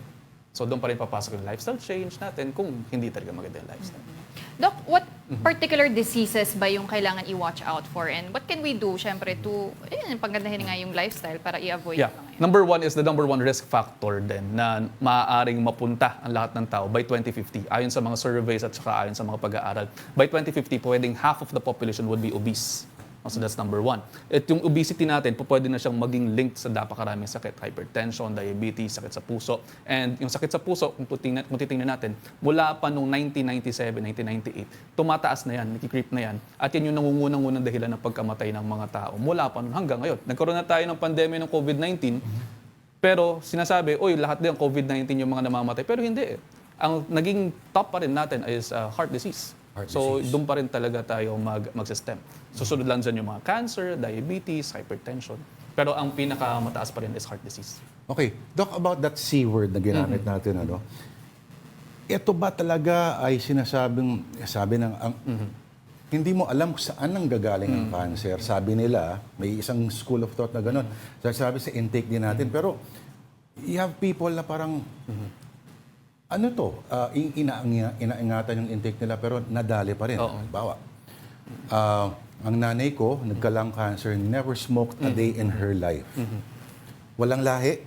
So doon pa rin papasok yung lifestyle change natin kung hindi talaga maganda yung lifestyle. Doc, what particular diseases ba yung kailangan i-watch out for? And what can we do, syempre, to paggandahin nga yung lifestyle para i-avoid yung mga yun? Number one is the number one risk factor din na maaaring mapunta ang lahat ng tao by 2050. Ayon sa mga surveys at saka ayon sa mga pag-aaral. By 2050, pwedeng half of the population would be obese. So that's number one. At yung obesity natin, pwede na siyang maging linked sa napakaraming sakit. Hypertension, diabetes, sakit sa puso. And yung sakit sa puso, kung titingnan natin, mula pa noong 1997, 1998, tumataas na yan, nakikreep na yan. At yan yung nangungunang dahilan ng pagkamatay ng mga tao. Mula pa noon hanggang ngayon. Nagkaroon na tayo ng pandemya ng COVID-19, pero sinasabi, lahat din ng COVID-19 yung mga namamatay. Pero hindi eh. Ang naging top pa rin natin is heart disease. So, doon pa rin talaga tayo mag-system. Susunod lang dyan yung mga cancer, diabetes, hypertension. Pero ang pinakamataas pa rin is heart disease. Okay. Doc, about that C word na ginamit natin, ito ba talaga ay sabi ng, hindi mo alam kung saan ang gagaling ang cancer. Sabi nila, may isang school of thought na gano'n. Sabi sa intake din natin. Pero, you have people na parang, inaingatan yung intake nila pero nadali pa rin. Bawa. Ang nanay ko, nagka-lung cancer, never smoked a day in her life. Walang lahi,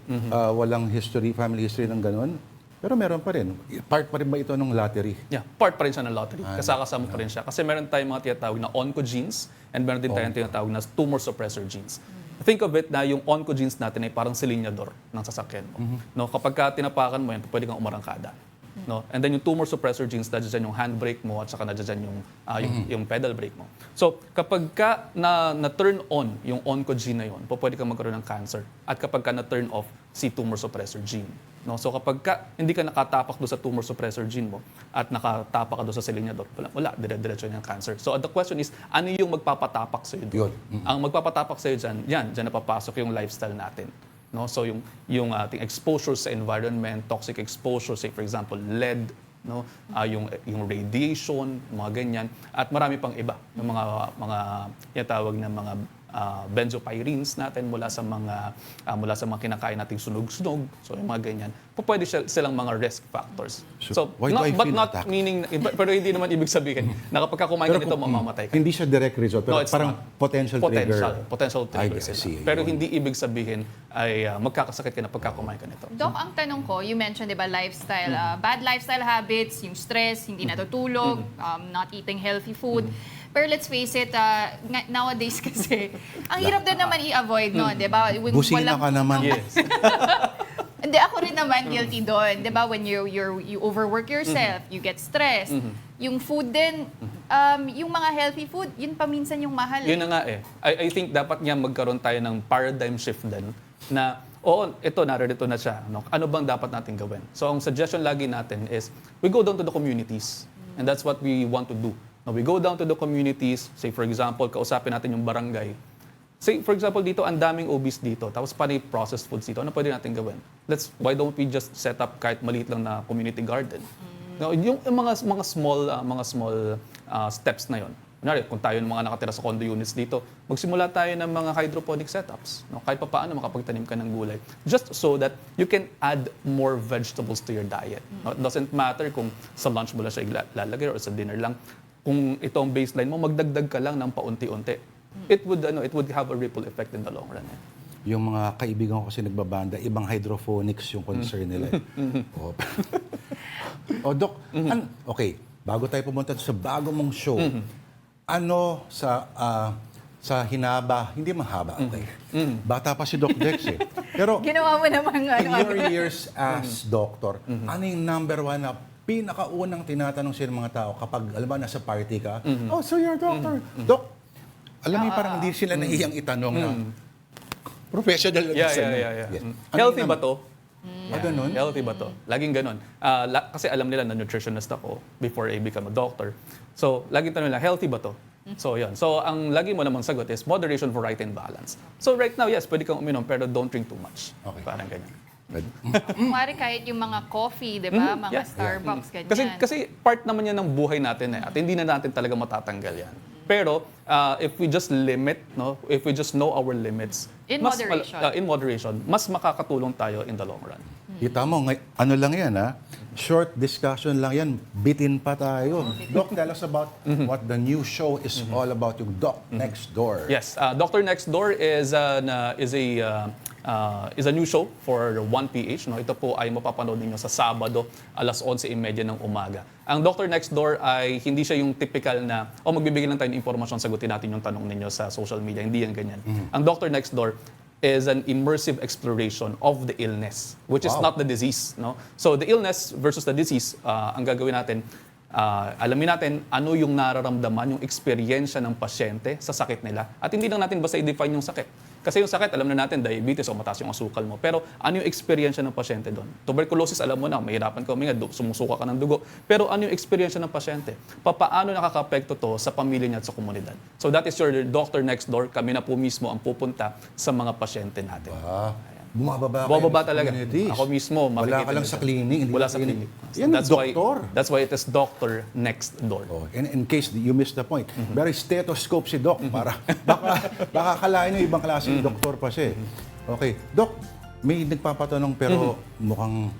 walang history, family history ng ganun. Pero meron pa rin. Part pa rin ba ito ng lottery? Yeah, part pa rin siya ng lottery. Kasama pa rin siya. Kasi meron tayong mga tinatawag na oncogenes and meron din tayong tinatawag na tumor suppressor genes. Think of it na yung oncogenes natin ay parang silinyador ng sasakyan mo. No, kapag ka tinapakan mo yan, pwede kang umarangkada. No? And then yung tumor suppressor genes, nandiyan yung handbrake mo at saka nandiyan yung pedal brake mo. So kapag ka na-turn on yung oncogene na yun, pwede kang magkaroon ng cancer. At kapag ka na-turn off si tumor suppressor gene. No? So kapag ka hindi ka nakatapak doon sa tumor suppressor gene mo at nakatapak ka doon sa silinyador, wala, dire-diretso yung cancer. So the question is, ano yung magpapatapak sa'yo doon? Ang magpapatapak sa'yo dyan napapasok yung lifestyle natin. No, so yung ating exposure sa environment, toxic exposure, say for example lead, no, yung radiation, mga ganyan, at marami pang iba, yung mga tawag na mga benzopyrenes natin mula sa mga kinakain nating sunog-sunog, so yung mga ganyan. Pwede silang mga risk factors. So, meaning, pero hindi naman ibig sabihin na kapag kumain ka nito, mamamatay ka. Hindi siya direct result, pero parang potential trigger. Potential trigger sila. Pero hindi ibig sabihin ay magkakasakit ka na pagka kumain ka nito. Doc, ang tanong ko, you mentioned, diba, lifestyle, bad lifestyle habits, yung stress, hindi natutulog, not eating healthy food. Pero let's face it, nowadays kasi, ang hirap din naman i-avoid, no? Diba? Busina ka naman. Yes. Hindi, ako rin naman guilty doon. Diba? When you overwork yourself, you get stressed. Yung food din, yung mga healthy food, yun paminsan yung mahal. Yun na nga eh. I think dapat nga magkaroon tayo ng paradigm shift din na, narito na siya. No? Ano bang dapat natin gawin? So ang suggestion lagi natin is, we go down to the communities. And that's what we want to do. Now, we go down to the communities, say for example, kausapin natin yung barangay. Say for example dito, ang daming obese dito, tapos panay processed foods dito, ano pwede natin gawin? Why don't we just set up kahit maliit lang na community garden? Now, yung mga small steps na yon. Kunyari, kung tayo ng mga nakatira sa condo units dito, magsimula tayo ng mga hydroponic setups. No? Kahit paano makapagtanim ka ng gulay. Just so that you can add more vegetables to your diet. No? It doesn't matter kung sa lunch mo lang siya ilalagay or sa dinner lang. Kung ito ang baseline mo, magdagdag ka lang ng paunti-unti. It would have a ripple effect in the long run. Yung mga kaibigan ko kasi nagbabanda, ibang hydroponics yung concern nila. Doc, okay, bago tayo pumunta sa bago mong show, ano sa hinaba, hindi mahaba, okay. Bata pa si Doc Dex eh. Pero ginawa mo naman in your years as doctor, ano yung number one na pinakaunang tinatanong sila ng mga tao kapag, alam ba, nasa party ka, so you're a doctor. Doc, alam mo parang hindi sila naiyang itanong na professional. Yeah. Yes. Healthy ba to? Ganun? Healthy ba to? Laging ganun. Kasi alam nila na nutritionist ako before I become a doctor. So, laging tanong nila, healthy ba to? So, yun. So, ang lagi mo namang sagot is moderation, variety, and balance. So, right now, yes, pwede kang uminom, pero don't drink too much. Okay. Parang ganyan. Kumari kahit yung mga coffee, di ba? Mga Starbucks, ganyan. Kasi part naman yan ng buhay natin at hindi na natin talaga matatanggal yan. Pero if we just limit, no, if we just know our limits, In moderation, mas makakatulong tayo in the long run. Kita mo, ano lang yan ha? Short discussion lang yan, bitin pa tayo. Doc, tell us about what the new show is all about, yung Doc Next Door. Yes, Doctor Next Door is a new show for 1PH. No? Ito po ay mapapanood ninyo sa Sabado, alas 11:30 ng umaga. Ang Doctor Next Door ay hindi siya yung typical na, magbibigay lang tayo ng impormasyon, sagutin natin yung tanong ninyo sa social media. Hindi yan ganyan. Ang Doctor Next Door is an immersive exploration of the illness, which is not the disease. No? So the illness versus the disease, ang gagawin natin, alamin natin ano yung nararamdaman, yung eksperyensya ng pasyente sa sakit nila. At hindi lang natin basta i-define yung sakit. Kasi yung sakit, alam na natin, diabetes o mataas yung asukal mo. Pero ano yung eksperyensya ng pasyente doon? Tuberculosis, alam mo na, mahirapan ka huminga, sumusuka ka ng dugo. Pero ano yung eksperyensya ng pasyente? Paano nakaka-apekto to sa pamilya niya at sa komunidad? So that is your Doctor Next Door. Kami na po mismo ang pupunta sa mga pasyente natin. Bumababa talaga. Ako mismo, wala ka lang sa clinic. Wala sa clinic. Yan, doktor. That's why it is Doctor Next Door. In case you missed the point, very stethoscope si Doc para baka kalain yung ibang klase yung doktor pa siya. Okay, Doc, may nagpapatanong pero mukhang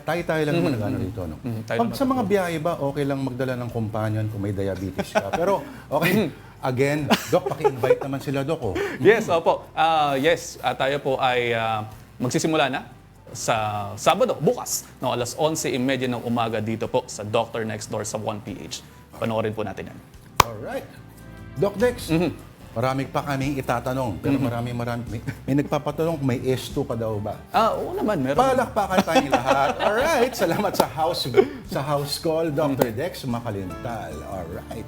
tayo lang naman nag-ano dito. No? Pag sa mga biyahe ba, okay lang magdala ng companion kung may diabetes ka? Pero okay, again, Doc, paki-invite naman sila, Doc. Yes, opo. Yes, tayo po ay magsisimula na sa Sabado, bukas, no, alas 11:30 ng umaga dito po sa Doctor Next Door sa 1PH. Panoorin po natin yan. Alright. Doc Dex, marami pa kaming itatanong, pero marami. May nagpapatanong kung may S2 ka daw ba? Oo naman, meron. Palakpakan tayong lahat. Alright, salamat sa house call, Dr. Dex Makalintal. Alright.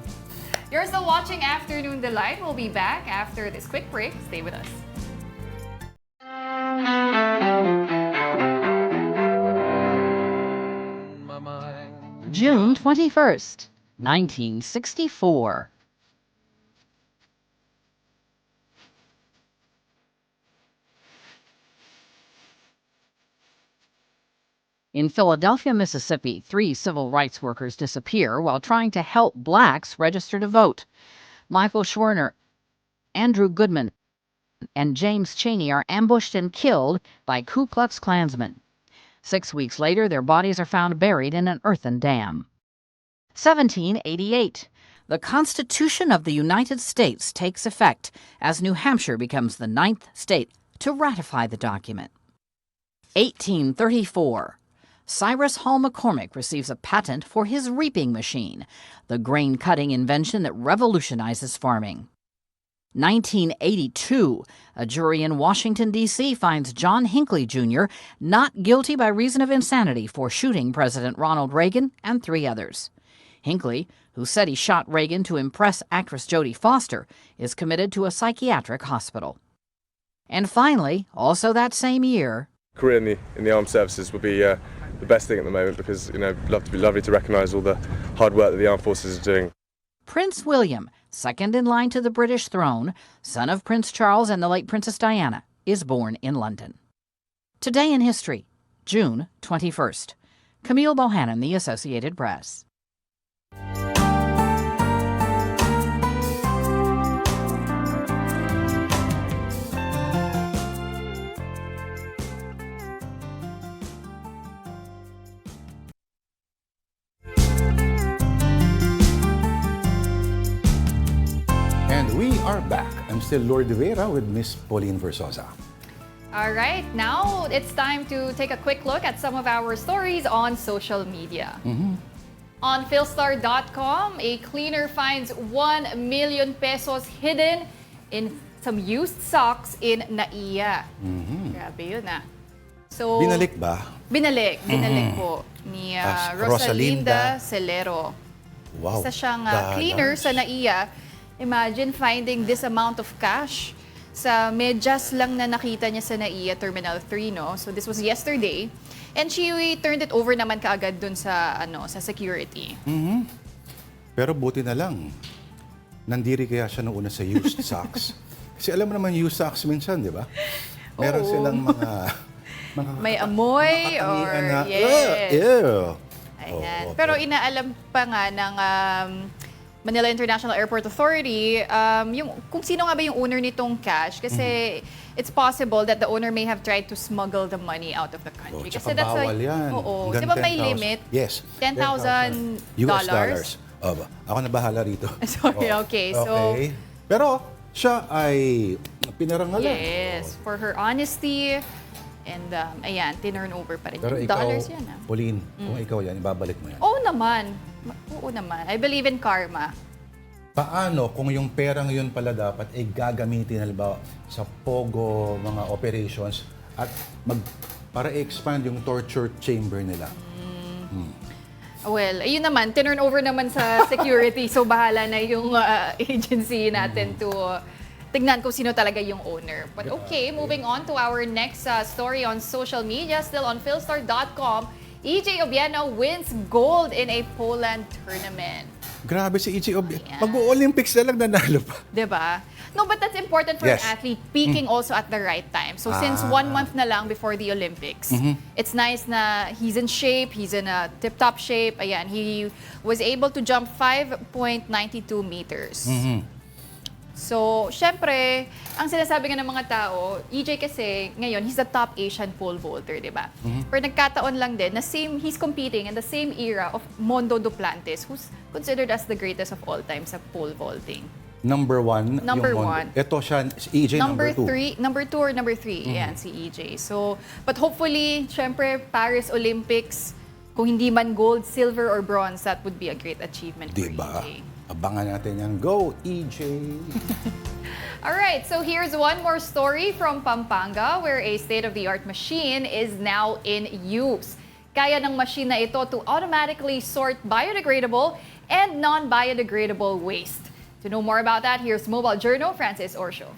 You're still watching Afternoon Delight. We'll be back after this quick break. Stay with us. June 21st, 1964. In Philadelphia, Mississippi, 3 civil rights workers disappear while trying to help blacks register to vote. Michael Schwerner, Andrew Goodman, and James Chaney are ambushed and killed by Ku Klux Klansmen. 6 weeks later, their bodies are found buried in an earthen dam. 1788. The Constitution of the United States takes effect as New Hampshire becomes the 9th state to ratify the document. 1834. Cyrus Hall McCormick receives a patent for his reaping machine, the grain-cutting invention that revolutionizes farming. 1982, a jury in Washington, D.C. finds John Hinckley, Jr. not guilty by reason of insanity for shooting President Ronald Reagan and 3 others. Hinckley, who said he shot Reagan to impress actress Jodie Foster, is committed to a psychiatric hospital. And finally, also that same year, career in the armed services would be the best thing at the moment because, lovely to recognise all the hard work that the armed forces are doing. Prince William, second in line to the British throne, son of Prince Charles and the late Princess Diana, is born in London. Today in history, June 21st. Camille Bohannon, The Associated Press. We are back. I'm still Lourd Veyra with Miss Pauline Versosa. All right, now it's time to take a quick look at some of our stories on social media. On Philstar.com, a cleaner finds 1 million pesos hidden in some used socks in Naiya. Grabe yun So, binalik ba? Binalik po ni Rosalinda Celero. Wow. Isa siyang cleaner sa Naiya. Imagine finding this amount of cash sa medyas lang na nakita niya sa Naiya Terminal 3, no? So this was yesterday. And she turned it over naman kaagad dun sa security. Pero buti na lang. Nandiri kaya siya nung una sa used socks. Kasi alam mo naman used socks minsan, di ba? Meron silang mga may amoy or yes. Ew. Ayan. Pero inaalam pa nga ng Manila International Airport Authority yung kung sino nga ba yung owner nitong cash kasi it's possible that the owner may have tried to smuggle the money out of the country. Kasi that's bawal like, yan. oo. Hanggang Di ba may 10,000. limit? Yes. $10,000. US dollars. Ako na bahala rito. Sorry, okay. So, Okay. Pero siya ay pinarangalan. yes, for her honesty and ayan, tinurn over pa rin. Pero Yung ikaw, dollars yan. Pauline, kung ikaw yan, ibabalik mo yan. Oo naman. Oo naman. I believe in karma. Paano kung yung perang yun pala dapat ay gagamitin halimbawa sa pogo, mga operations at para i-expand yung torture chamber nila? Well, ayun naman, tinurn over naman sa security. So bahala na yung agency natin to tignan kung sino talaga yung owner. But okay, moving on to our next story on social media, still on philstar.com. EJ Obiena wins gold in a Poland tournament. Grabe si EJ Obiena. Mag-Olympics na lang nanalo pa. Diba? No, but that's important for an athlete, peaking also at the right time. So since 1 month na lang before the Olympics, it's nice na he's in shape, he's in a tip-top shape. Ayan, he was able to jump 5.92 meters. So, syempre, ang sinasabi nga ng mga tao, EJ kasi ngayon, he's the top Asian pole vaulter, di ba? Pero nagkataon lang din na he's competing in the same era of Mondo Duplantis, who's considered as the greatest of all time sa pole vaulting. Number one. Number one. Ito siya, si EJ number two. Number 2 or number 3, yan, si EJ. So, but hopefully, syempre, Paris Olympics, kung hindi man gold, silver, or bronze, that would be a great achievement for EJ. Abangan natin yan. Go, EJ! Alright, so here's one more story from Pampanga where a state-of-the-art machine is now in use. Kaya ng machine na ito to automatically sort biodegradable and non-biodegradable waste. To know more about that, here's Mobile Journal, Francis Orsio.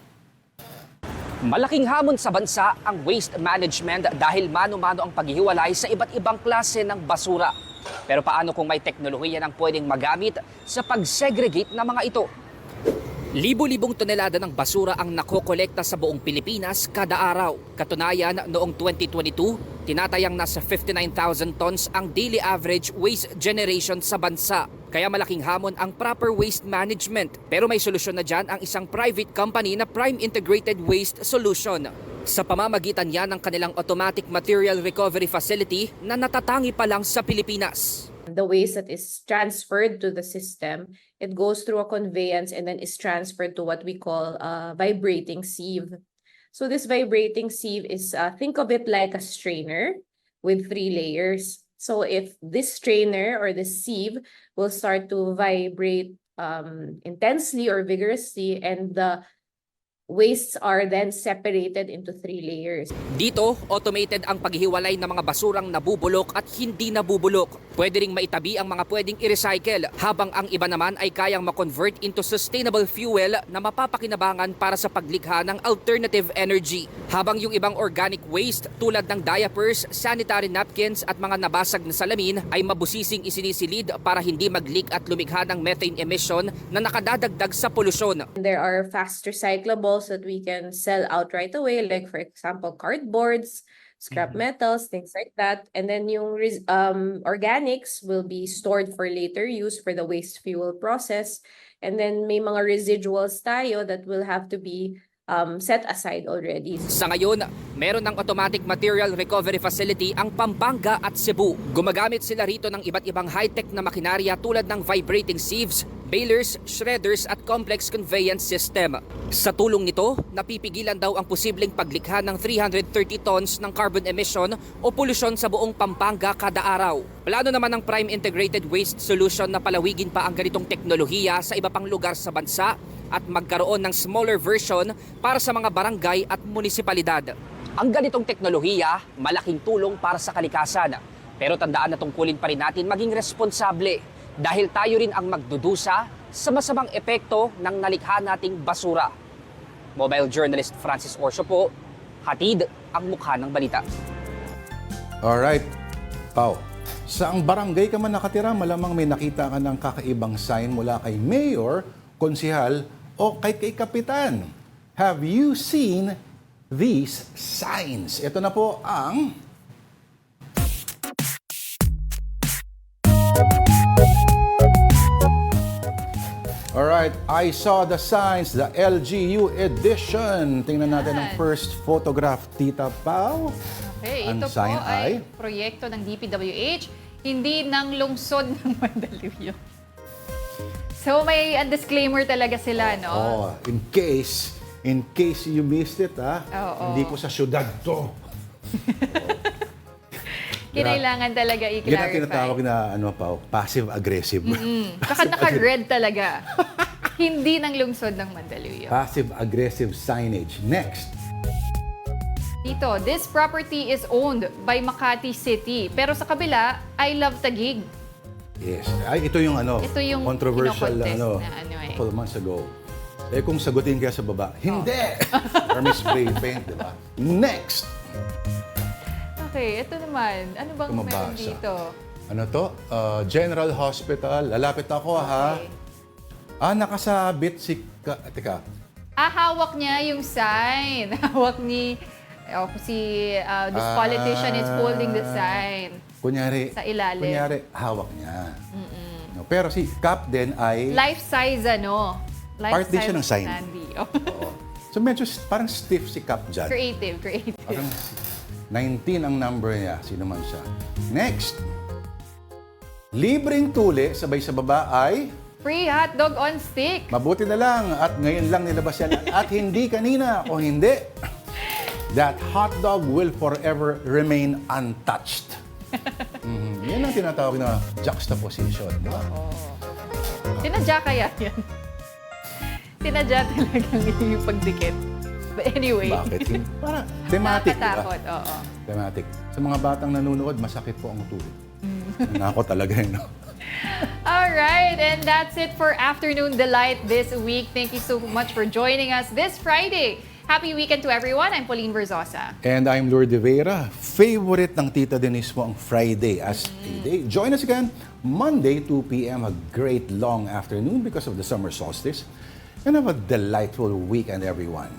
Malaking hamon sa bansa ang waste management dahil mano-mano ang paghihiwalay sa iba't ibang klase ng basura. Pero paano kung may teknolohiya nang pwedeng magamit sa pag-segregate ng mga ito? Libo-libong tonelada ng basura ang nakokolekta sa buong Pilipinas kada araw. Katunayan, noong 2022, tinatayang nasa 59,000 tons ang daily average waste generation sa bansa. Kaya malaking hamon ang proper waste management. Pero may solusyon na dyan ang isang private company na Prime Integrated Waste Solution. Sa pamamagitan yan ng kanilang automatic material recovery facility na natatangi pa lang sa Pilipinas. The waste that is transferred to the system, it goes through a conveyance and then is transferred to what we call a vibrating sieve. So this vibrating sieve is, think of it like a strainer with 3 layers. So if this strainer or this sieve will start to vibrate intensely or vigorously, and the wastes are then separated into 3 layers. Dito, automated ang paghihiwalay ng mga basurang nabubulok at hindi nabubulok. Pwede ring maitabi ang mga pwedeng i-recycle, habang ang iba naman ay kayang ma-convert into sustainable fuel na mapapakinabangan para sa paglikha ng alternative energy. Habang yung ibang organic waste tulad ng diapers, sanitary napkins at mga nabasag na salamin ay mabusising isinisilid para hindi mag-leak at lumikha ng methane emission na nakadadagdag sa polusyon. There are fast recyclables that we can sell out right away, like for example, cardboards, scrap metals, things like that. And then yung organics will be stored for later use for the waste fuel process. And then may mga residuals tayo that will have to be set aside already. Sa ngayon, meron ng automatic material recovery facility ang Pampanga at Cebu. Gumagamit sila rito ng iba't ibang high-tech na makinarya tulad ng vibrating sieves, balers, shredders at complex conveyance system. Sa tulong nito, napipigilan daw ang posibleng paglikha ng 330 tons ng carbon emission o polusyon sa buong Pampanga kada araw. Plano naman ng Prime Integrated Waste Solution na palawigin pa ang ganitong teknolohiya sa iba pang lugar sa bansa at magkaroon ng smaller version para sa mga barangay at munisipalidad. Ang ganitong teknolohiya, malaking tulong para sa kalikasan. Pero tandaan na tungkulin pa rin natin maging responsable dahil tayo rin ang magdudusa sa masamang epekto ng nalikha nating basura. Mobile journalist Francis Orsio po, hatid ang mukha ng balita. Alright, Pao. Saang barangay ka man nakatira, malamang may nakita ka ng kakaibang sign mula kay mayor, konsihal, o kay kapitan. Have you seen these signs. Ito na po ang Alright, I saw the signs, the LGU edition. Tingnan natin ang first photograph, Tita Pao. Okay, Ang ito po sign ay proyekto ng DPWH, hindi ng lungsod ng Mandaluyong. So may disclaimer talaga sila, no? Oh, in case you missed it, Oo. hindi po sa syudad to. Kinailangan talaga Yan ang i-clarify. tinatawag na passive-aggressive. Saka naka-red talaga. Hindi ng lungsod ng Mandaluyong. Passive-aggressive signage. Next. Dito, this property is owned by Makati City. Pero sa kabila, I love Taguig. Yes. Ay, ito yung Ito yung controversial kino-contest na na a couple months ago. Eh kung sagutin kaya sa baba, hindi! Or spray paint, di ba? Next! Okay, ito naman. Ano bang meron Tumabasa. dito? Ano to? General Hospital. Lalapit ako, ha? Nakasabit si... Teka. Hawak niya yung sign. Hawak ni... this politician is holding the sign. Kunyari, Sa ilalim. hawak niya. No, pero si Cap din ay... Life size, ano? Part din siya ng sign. Sandy. Oh. So medyo parang stiff si Cap dyan. Creative. Parang 19 ang number niya. Sino man siya. Next. Libreng tuli, sabay sa baba ay... Free hotdog on stick. Mabuti na lang at ngayon lang nilabas yan at hindi kanina o hindi. That hotdog will forever remain untouched. Yan ang tinatawag na juxtaposition. Di ba? Sinadya kaya yan? Sinadya talagang yung pagdikit. But anyway. Bakit? Para thematic. Nakakatakot, oo. Thematic. Sa mga batang nanonood, masakit po ang tuli. Nako talaga yun. Alright, and that's it for Afternoon Delight this week. Thank you so much for joining us this Friday. Happy weekend to everyone. I'm Pauline Verzosa. And I'm Lourd de Veyra. Favorite ng Tita Denise mo ang Friday as a day. Join us again Monday, 2 p.m. A great long afternoon because of the summer solstice. And have a delightful weekend, everyone.